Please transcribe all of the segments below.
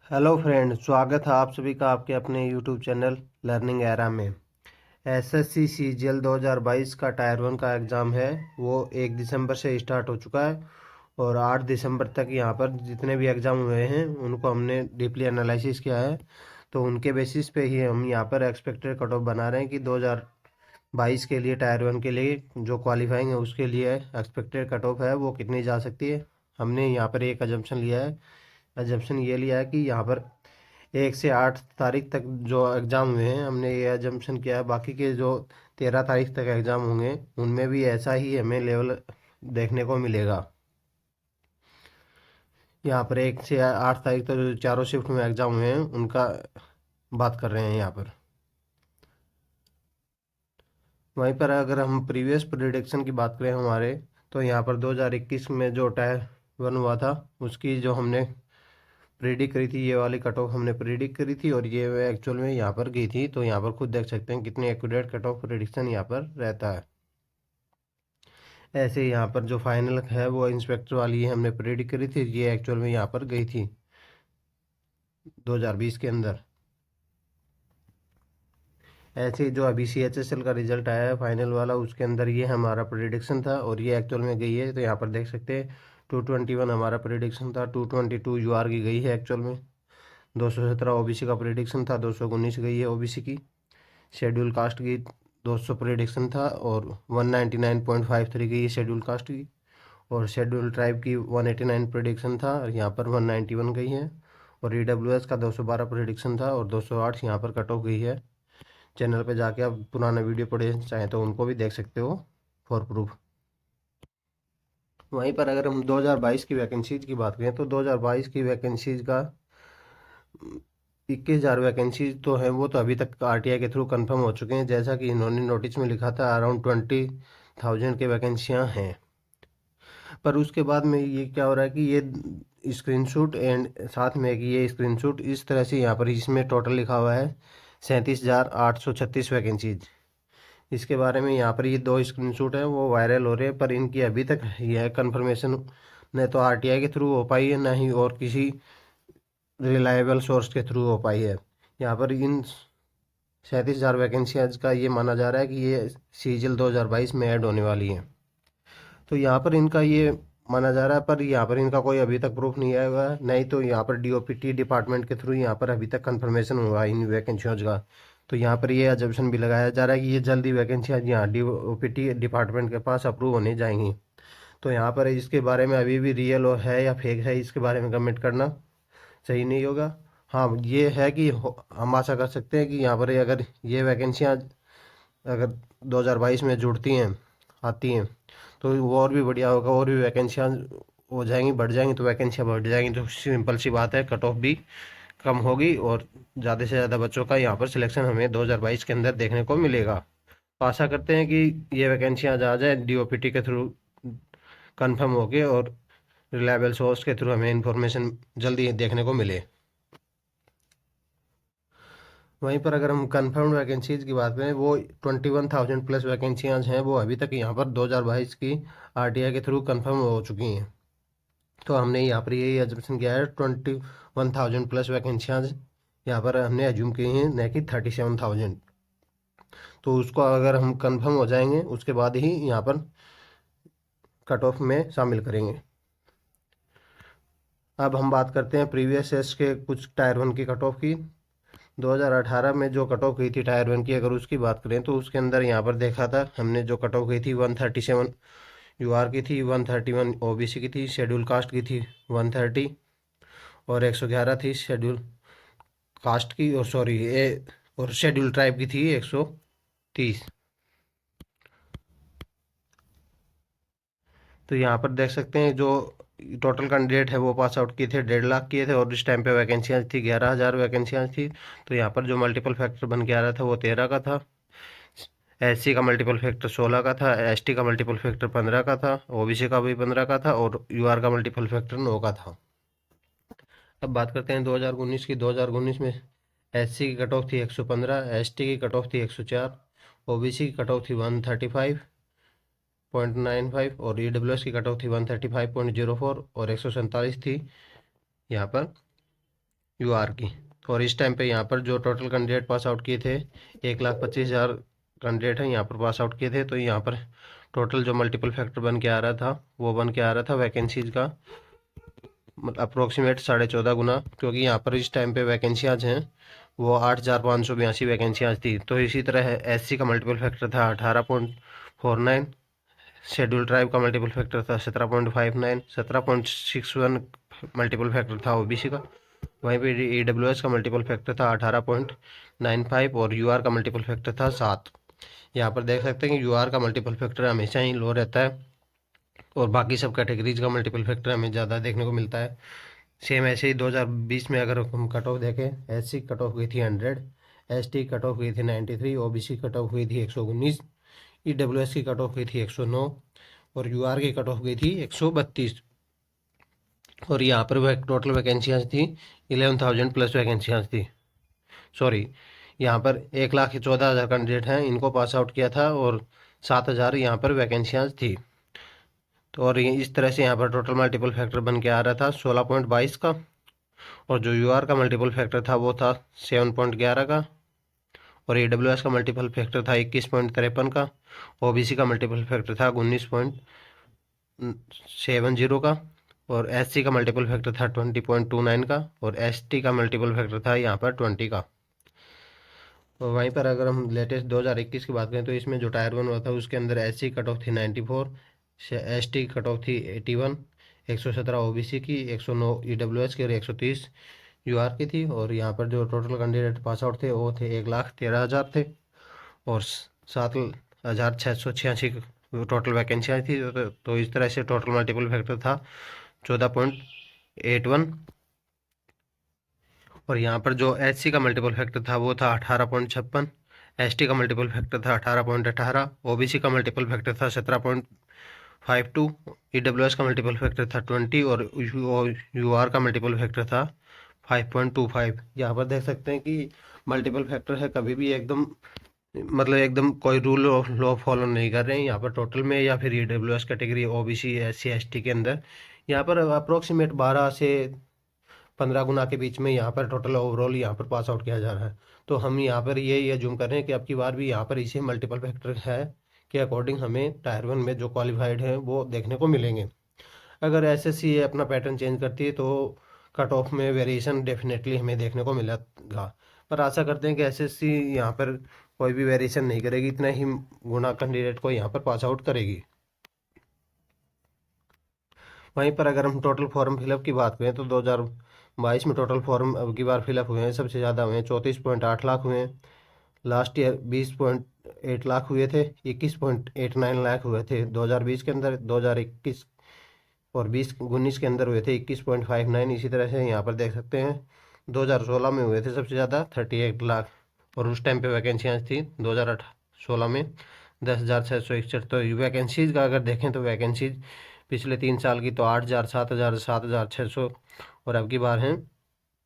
Hello friend, स्वागत है आप सभी का आपके अपने यूट्यूब चैनल लर्निंग एरा में। एसएससी सीजीएल 2022 का टायर वन का एग्ज़ाम है, वो 1 दिसंबर से स्टार्ट हो चुका है और 8 दिसंबर तक यहाँ पर जितने भी एग्ज़ाम हुए हैं उनको हमने डीपली एनालिसिस किया है। तो उनके बेसिस पे ही हम यहाँ पर एक्सपेक्टेड कट ऑफ बना रहे हैं कि 2022 के लिए टायर वन के लिए जो क्वालिफाइंग है उसके लिए एक्सपेक्टेड कट ऑफ है वो कितनी जा सकती है। हमने यहाँ पर एक अजम्पशन लिया है। एजम्पशन ये लिया है कि यहाँ पर 1 से 8 तारीख तक जो एग्ज़ाम हुए हैं हमने ये एजम्पशन किया है, बाकी के जो 13 तारीख तक एग्ज़ाम होंगे उनमें भी ऐसा ही हमें लेवल देखने को मिलेगा। यहाँ पर 1 से 8 तारीख तक जो चारों शिफ्ट में एग्ज़ाम हुए हैं उनका बात कर रहे हैं यहाँ पर। वहीं पर अगर हम प्रीवियस प्रिडिक्शन की बात करें हमारे, तो यहाँ पर 2021 में जो टायर वन हुआ था उसकी जो हमने प्रिडिक्ट करी थी, ये वाली कट ऑफ हमने प्रिडिक्ट करी थी और ये एक्चुअल में यहाँ पर गई थी। तो यहाँ पर खुद देख सकते हैं कितनी एक्यूरेट कट ऑफ प्रिडिक्शन यहाँ पर रहता है। ऐसे यहाँ पर जो फाइनल है वो इंस्पेक्टर वाली है, हमने प्रिडिक्ट करी थी, ये एक्चुअल में यहाँ पर गई थी 2020 के अंदर। ऐसे ही जो अभी CHSL का रिजल्ट आया है फाइनल वाला, उसके अंदर ये हमारा प्रिडिक्शन था और ये एक्चुअल में गई है। तो यहाँ पर देख सकते हैं 221 हमारा प्रिडिक्शन था, 222 UR की गई है एक्चुअल में। 217 OBC का प्रिडिक्शन था, 219 गई है OBC की। शेड्यूल कास्ट की 200 प्रिडिक्शन था और 199.53 गई है शेड्यूल कास्ट की। और शेड्यूल ट्राइब की 189 प्रिडिक्शन था और यहाँ पर 191 गई है। और EWS का 212 प्रिडिक्शन था और 208 यहाँ पर कट ऑफ गई है। चैनल पे जाके आप पुराना वीडियो पढ़े चाहें तो उनको भी देख सकते हो फॉर प्रूफ। वहीं पर अगर हम 2022 की वैकेंसीज की बात करें तो 2022 की वैकेंसीज का 21,000 वैकेंसीज तो हैं, वो तो अभी तक RTI के थ्रू कंफर्म हो चुके हैं। जैसा कि इन्होंने नोटिस में लिखा था अराउंड 20,000 के वैकेंसियाँ हैं। पर उसके बाद में ये क्या हो रहा है कि ये स्क्रीनशॉट एंड साथ में कि ये स्क्रीनशॉट इस तरह से यहाँ पर इसमें टोटल लिखा हुआ है 37,836 वैकेंसीज। इसके बारे में यहाँ पर ये दो स्क्रीनशॉट हैं वो वायरल हो रहे हैं, पर इनकी अभी तक यह कंफर्मेशन न तो RTI के थ्रू हो पाई है ना ही और किसी रिलायबल सोर्स के थ्रू हो पाई है। यहाँ पर इन 37,000 वैकेंसियाँ का ये माना जा रहा है कि ये सीजीएल 2022 में ऐड होने वाली हैं। तो यहाँ पर इनका ये माना जा रहा है, पर यहाँ पर इनका कोई अभी तक प्रूफ नहीं आया हुआ है, नहीं तो यहाँ पर DOPT डिपार्टमेंट के थ्रू यहाँ पर अभी तक कंफर्मेशन हुआ है इन वैकेंसियों का। तो यहाँ पर ये एजम्पशन भी लगाया जा रहा है कि ये जल्दी वैकेंसियाँ यहाँ DOPT डिपार्टमेंट के पास अप्रूव होने जाएंगी। तो यहाँ पर इसके बारे में अभी भी रियल है या फेक है इसके बारे में कमेंट करना सही नहीं होगा। हाँ, ये है कि हम आशा कर सकते हैं कि यहाँ पर अगर ये वैकेंसियाँ अगर 2022 में जुड़ती हैं आती हैं तो वो और भी बढ़िया होगा, और भी वैकेंसियाँ हो जाएंगी, बढ़ जाएंगी। तो वैकेंसियाँ बढ़ जाएंगी तो सिंपल सी बात है कट ऑफ भी कम होगी और ज़्यादा से ज़्यादा बच्चों का यहाँ पर सिलेक्शन हमें 2022 के अंदर देखने को मिलेगा। तो आशा करते हैं कि ये वैकेंसियाँ आ जाए DOPT के थ्रू कंफर्म होके और रिलायबल सोर्स के थ्रू हमें इंफॉर्मेशन जल्दी देखने को मिले। वहीं पर अगर हम कंफर्म्ड वैकेंसीज की बात करें, वो 21,000 प्लस वैकेंसियाँ हैं वो अभी तक यहाँ पर 2022 की RTI के थ्रू कंफर्म हो चुकी हैं। तो हमने यहाँ पर यही एजम्पशन किया है 21,000 प्लस वैकेंसियाँ यहाँ पर हमने एज्यूम की हैं, न कि 37,000। तो उसको अगर हम कंफर्म हो जाएंगे उसके बाद ही यहाँ पर कट ऑफ में शामिल करेंगे। अब हम बात करते हैं प्रीवियस ईयर्स के कुछ टायर वन की कट ऑफ की। 2018 में जो कट ऑफ गई थी टायर वन की, अगर उसकी बात करें तो उसके अंदर यहाँ पर देखा था हमने जो कट ऑफ गई थी 137 UR की थी, 131 OBC की थी, शेड्यूल कास्ट की थी 130 और 111 थी शेड्यूल कास्ट की, और सॉरी और शेड्यूल ट्राइब की थी 130। तो यहाँ पर देख सकते हैं जो टोटल कैंडिडेट है वो पास आउट किए थे 1.5 लाख किए थे और इस टाइम पे वैकेंसियाँ थी 11,000 वैकेंसियाँ थी। तो यहाँ पर जो मल्टीपल फैक्टर बन के आ रहा था वो 13 का था, SC का मल्टीपल फैक्टर 16 का था, ST का मल्टीपल फैक्टर 15 का था, OBC का भी 15 का था और UR का मल्टीपल फैक्टर 9 का था। अब बात करते हैं 2019 की। 2019 में SC की कट ऑफ थी 115, ST की कट ऑफ थी 104, OBC की कट ऑफ थी 135.95 और EWS की कट ऑफ थी 135.04 और 147 थी यहाँ पर यूआर की। और इस टाइम पे यहाँ पर जो टोटल कैंडिडेट पास आउट किए थे 1,25,000 कैंडिडेट हैं यहाँ पर पास आउट किए थे। तो यहाँ पर टोटल जो मल्टीपल फैक्टर बन के आ रहा था वो बन के आ रहा था वैकेंसीज का अप्रोक्सीमेट 14.5 गुना, क्योंकि यहाँ पर इस टाइम पे वैकेंसियाँ हैं वो 8,582 वैकेंसियाँ थी। तो इसी तरह एससी का मल्टीपल फैक्टर था 18.49, शेड्यूल ट्राइब का मल्टीपल फैक्टर था 17.59, 17.61 मल्टीपल फैक्टर था ओबीसी का। वहीं पे ईडब्ल्यूएस का मल्टीपल फैक्टर था 18.95 और यूआर का मल्टीपल फैक्टर था 7। यहाँ पर देख सकते हैं कि यूआर का मल्टीपल फैक्टर हमेशा ही लो रहता है और बाकी सब कैटेगरीज का मल्टीपल फैक्टर हमें ज़्यादा देखने को मिलता है। सेम ऐसे ही 2020 में अगर हम कट ऑफ देखें, एससी कट ऑफ हुई थी 100, एसटी कट ऑफ हुई थी 93, ओबीसी कट ऑफ हुई थी 119, ईडब्ल्यूएस की कट ऑफ हुई थी 109 और यूआर की कट ऑफ गई थी 132। और यहाँ पर वह टोटल वैकेंसियाँ थी 11,000 प्लस वैकेंसियाँ थी। सॉरी, यहाँ पर 1,14,000 कैंडिडेट हैं, इनको पास आउट किया था और 7,000 यहाँ पर वैकेंसियाँ थी। तो और इस तरह से यहाँ पर टोटल मल्टीपल फैक्टर बन के आ रहा था 16.22 का। और जो यूआर का मल्टीपल फैक्टर था वो था 7.11 का और ईडब्ल्यूएस का मल्टीपल फैक्टर था 21.53 का। ओबीसी का मल्टीपल फैक्टर था 19.70 का और एससी का मल्टीपल फैक्टर था 20.29 का और एसटी का मल्टीपल फैक्टर था यहाँ पर 20 का। और वहीं पर अगर हम लेटेस्ट 2021 की बात करें तो इसमें जो टायर 1 हुआ था उसके अंदर एससी कट ऑफ थी 94, एसटी कट ऑफ थी 81, 117 ओबीसी की, 109 ईडब्ल्यूएस की और 130 यूआर की थी। और यहाँ पर जो टोटल कैंडिडेट पास आउट थे वो थे 1,13,000 थे और 7,686 टोटल वैकेंसियाँ थी। तो इस तरह से टोटल मल्टीपल फैक्टर था 14.81। और यहाँ पर जो एचसी का मल्टीपल फैक्टर था वो था 18.56, एसटी का मल्टीपल फैक्टर था 18.18, ओबीसी का मल्टीपल फैक्टर था 17.52, ईडब्ल्यूएस का मल्टीपल फैक्टर था 20 और यूआर का मल्टीपल फैक्टर था 5.25। यहाँ पर देख सकते हैं कि मल्टीपल फैक्टर है कभी भी एकदम मतलब एकदम कोई रूल लॉ फॉलो नहीं कर रहे हैं यहाँ पर टोटल में या फिर EWS category OBC SC ST के अंदर। यहाँ पर अप्रोक्सीमेट 12 से 15 गुना के बीच में यहाँ पर टोटल ओवरऑल यहाँ पर पास आउट किया जा रहा है। तो हम यहाँ पर ये जूम कर रहे हैं कि अब की बार भी यहाँ पर इसे मल्टीपल फैक्टर है के अकॉर्डिंग हमें टायर 1 में जो क्वालिफाइड है वो देखने को मिलेंगे। अगर एसएससी अपना पैटर्न चेंज करती है तो कट ऑफ में वेरिएशन डेफिनेटली हमें देखने को मिलेगा। पर आशा करते हैं कि एसएससी यहाँ पर कोई भी वेरिएशन नहीं करेगी, इतना ही गुना कैंडिडेट को यहाँ पर पास आउट करेगी। वहीं पर अगर हम टोटल फॉर्म फिलअप की बात करें तो 2022 में टोटल फॉर्म अब की बार फिलअप हुए हैं, सबसे ज़्यादा हुए हैं 34.8 लाख हुए हैं। लास्ट ईयर 20.8 लाख हुए थे, 21.89 लाख हुए थे 2020 के अंदर, 2021 और 2019 के अंदर हुए थे 21.59। इसी तरह से यहाँ पर देख सकते हैं 2016 में हुए थे सबसे ज़्यादा 38 लाख और उस टाइम पे वैकेंसियाँ थी 2016 में 10,661। तो वैकेंसीज का अगर देखें तो वैकेंसीज पिछले 3 साल की तो 8,000, 7,000, 7,600 और अब की बार हैं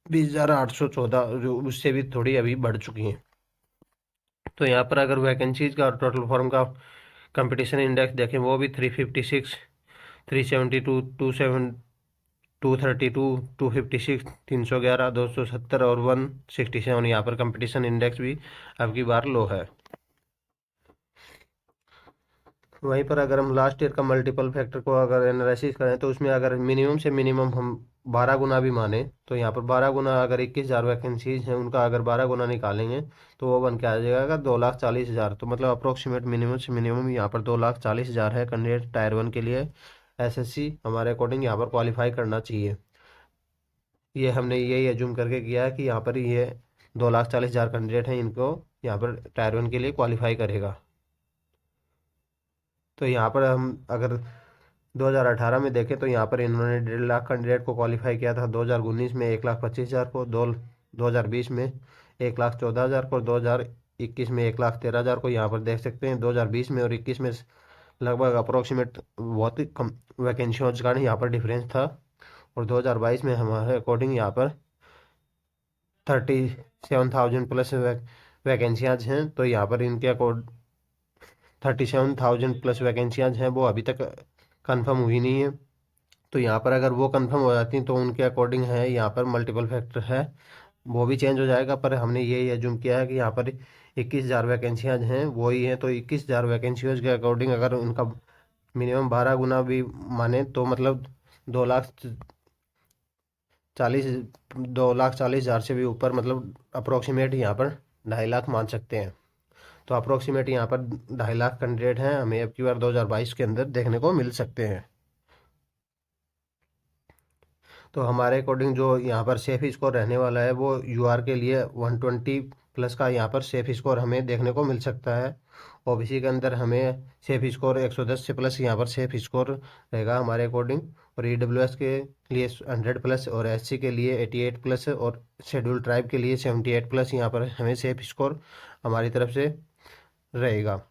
20,814, जो उससे भी थोड़ी अभी बढ़ चुकी हैं। तो यहाँ पर अगर वैकेंसीज का और टोटल फॉर्म का कंपटीशन इंडेक्स देखें वो भी 356, 372, 232, 256, 311, 270 और 167। यहाँ पर कंपटीशन इंडेक्स भी अब की बार लो है। वहीं पर अगर हम लास्ट ईयर का मल्टीपल फैक्टर को अगर एनालिसिस करें तो उसमें अगर मिनिमम से मिनिमम हम 12 गुना भी माने तो यहाँ पर 12 गुना अगर 21,000 वैकेंसीज हैं उनका अगर 12 गुना निकालेंगे तो वो बन के आ जाएगा 2,40,000। तो मतलब अप्रोक्सीमेट मिनिमम से मिनिमम यहाँ पर 2,40,000 है कैंडिडेट टायर 1 के लिए एसएससी हमारे अकॉर्डिंग यहाँ पर क्वालिफाई करना चाहिए। ये हमने यही एज्यूम करके किया है कि यहाँ पर ये 2,40,000 कैंडिडेट हैं, इनको यहाँ पर टायर 1 के लिए क्वालिफाई करेगा। तो यहाँ पर हम अगर 2018 में देखें तो यहाँ पर इन्होंने 1.5 लाख कैंडिडेट को क्वालिफाई किया था, 2019 में 1,25,000 को, 2020 में 1,14,000 को, 2021 में 1,13,000 को। यहाँ पर देख सकते हैं 2020 में और 21 में लगभग अप्रोक्सीमेट बहुत ही कम वैकेंसियों का यहाँ पर डिफरेंस था। और 2022 में हमारे अकॉर्डिंग यहाँ पर 37,000 प्लस वैकेंसियाँ हैं। तो यहाँ पर इनके अकॉर्ड 37,000 प्लस वैकेंसियाँ हैं वो अभी तक कंफर्म हुई नहीं है। तो यहाँ पर अगर वो कंफर्म हो जाती हैं तो उनके अकॉर्डिंग है, यहाँ पर मल्टीपल फैक्टर है वो भी चेंज हो जाएगा। पर हमने यही एज्यूम किया है कि यहाँ पर 21,000 वैकेंसियाँ हैं वो ही हैं, तो 21,000 वैकेंसियों के अकॉर्डिंग अगर उनका मिनिमम 12 गुना भी माने तो मतलब 2,40,000 2,40,000 से भी ऊपर, मतलब अप्रोक्सीमेट यहाँ पर 2.5 लाख मान सकते हैं। तो अप्रोक्सीमेट यहाँ पर 2.5 लाख कैंडिडेट हैं हमें अब की बार 2022 के अंदर देखने को मिल सकते हैं। तो हमारे अकॉर्डिंग जो यहाँ पर सेफ स्कोर रहने वाला है वो यूआर के लिए 120 प्लस का यहाँ पर सेफ स्कोर हमें देखने को मिल सकता है। ओबीसी के अंदर हमें सेफ स्कोर 110 से प्लस यहाँ पर सेफ स्कोर रहेगा हमारे अकॉर्डिंग। और ईडब्ल्यूएस के लिए 100 प्लस, और एससी के लिए 88 प्लस, और शेड्यूल ट्राइब के लिए 78 प्लस यहाँ पर हमें सेफ स्कोर हमारी तरफ से रहेगा।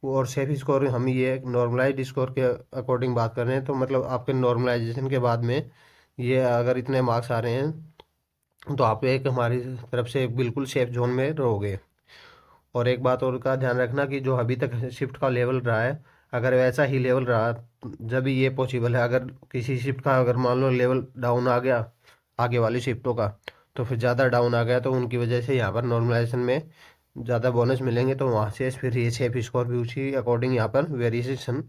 और सेफ स्कोर हम ये नॉर्मलाइज स्कोर के अकॉर्डिंग बात कर रहे हैं, तो मतलब आपके नॉर्मलाइजेशन के बाद में ये अगर इतने मार्क्स आ रहे हैं तो आप एक हमारी तरफ से बिल्कुल सेफ जोन में रहोगे। और एक बात और का ध्यान रखना कि जो अभी तक शिफ्ट का लेवल रहा है, अगर वैसा ही लेवल रहा जब भी ये पॉसिबल है, अगर किसी शिफ्ट का अगर मान लो लेवल डाउन आ गया आगे वाली शिफ्टों का, तो फिर ज़्यादा डाउन आ गया तो उनकी वजह से यहाँ पर नॉर्मलाइजेशन में ज़्यादा बोनस मिलेंगे, तो वहाँ से फिर ये सेफ स्कोर भी उसी अकॉर्डिंग यहाँ पर वेरिएशन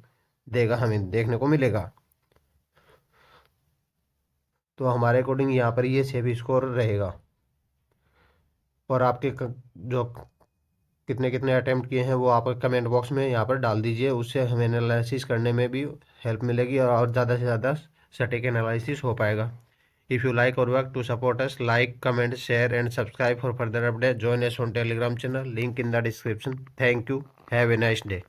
देगा, हमें देखने को मिलेगा। तो हमारे अकॉर्डिंग यहाँ पर ये सेफ स्कोर रहेगा। और आपके जो कितने कितने अटेम्प्ट किए हैं वो आप कमेंट बॉक्स में यहाँ पर डाल दीजिए, उससे हमें एनालिसिस करने में भी हेल्प मिलेगी और ज़्यादा से ज़्यादा सटीक एनालिसिस हो पाएगा। If you like our work to support us, like comment share and subscribe for further update, join us on Telegram channel, link in the description. Thank you, have a nice day.